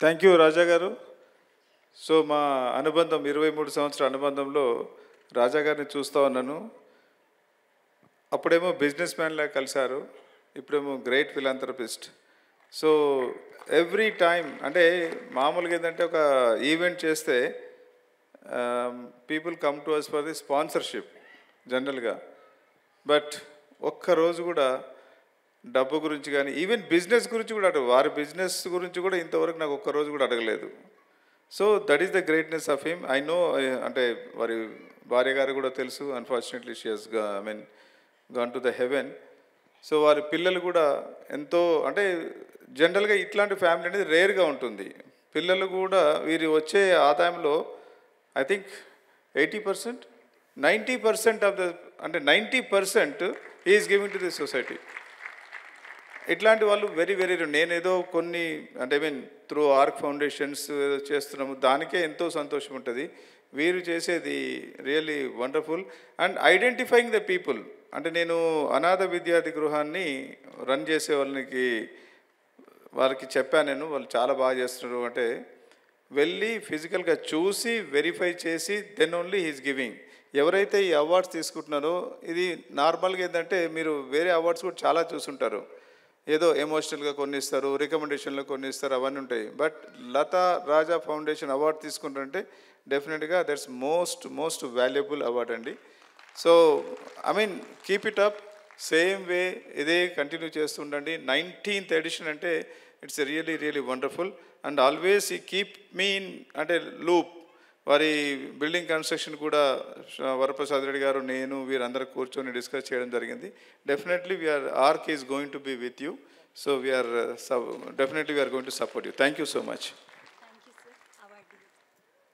Thank you రాజా గారు. So మా అనుబంధం 23 సంవత్సరాల అనుబంధంలో రాజా గారిని చూస్తూ ఉన్నాను. అప్పుడేమో బిజినెస్ మ్యాన్లా కలిశారు, ఇప్పుడేమో great philanthropist. So every time అంటే మామూలుగా ఏంటంటే ఒక ఈవెంట్ చేస్తే people come to us for the sponsorship జనరల్గా. బట్ ఒక్కరోజు కూడా డబ్బు గురించి కానీ ఈవెన్ బిజినెస్ గురించి కూడా వారి బిజినెస్ గురించి కూడా ఇంతవరకు నాకు ఒక్కరోజు కూడా అడగలేదు. So that is the greatness of him. I know, అంటే వారి భార్య గారు కూడా తెలుసు. Unfortunately she has gone to the heaven. So వారి పిల్లలు కూడా ఎంతో, అంటే జనరల్గా ఇట్లాంటి ఫ్యామిలీ అనేది రేర్గా ఉంటుంది. పిల్లలు కూడా వీరి వచ్చే ఆదాయంలో ఐ థింక్ 80%, 90% ఆఫ్ ద, అంటే 90% is giving to the society. ఇట్లాంటి వాళ్ళు వెరీ వెరీ, నేనేదో కొన్ని అంటే త్రూ ఆర్క్ ఫౌండేషన్స్ ఏదో చేస్తున్నాము, దానికే ఎంతో సంతోషం ఉంటుంది. వీరు చేసేది really wonderful. And identifying the people, అంటే నేను అనాథ విద్యార్థి గృహాన్ని రన్ చేసే వాళ్ళకి చెప్పాను నేను, వాళ్ళు చాలా బాగా చేస్తున్నారు అంటే వెళ్ళి ఫిజికల్గా చూసి వెరిఫై చేసి దెన్ ఓన్లీ హీస్ గివింగ్. ఎవరైతే ఈ అవార్డ్స్ తీసుకుంటున్నారో, ఇది నార్మల్గా ఏంటంటే మీరు వేరే అవార్డ్స్ కూడా చాలా చూసుంటారు. ఏదో ఎమోషనల్గా కొన్ని ఇస్తారు, రికమెండేషన్లో కొన్ని ఇస్తారు, అవన్నీ ఉంటాయి. But Latha Raja foundation award తీసుకుంటారంటే డెఫినెట్గా దట్స్ మోస్ట్ వాల్యుబుల్ అవార్డ్ అండి. So keep it up, same way ఇదే కంటిన్యూ చేస్తుండండి. 19th ఎడిషన్ అంటే it's really wonderful. And always ఈ కీప్ మీ ఇన్ అంటే లూప్. వారి బిల్డింగ్ కన్స్ట్రక్షన్ కూడా వరప్రసాద్ రెడ్డి గారు, నేను, వీరందరూ కూర్చొని డిస్కస్ చేయడం జరిగింది. Definitely Ark is going to be with you. So definitely we are going to support you. Thank you so much.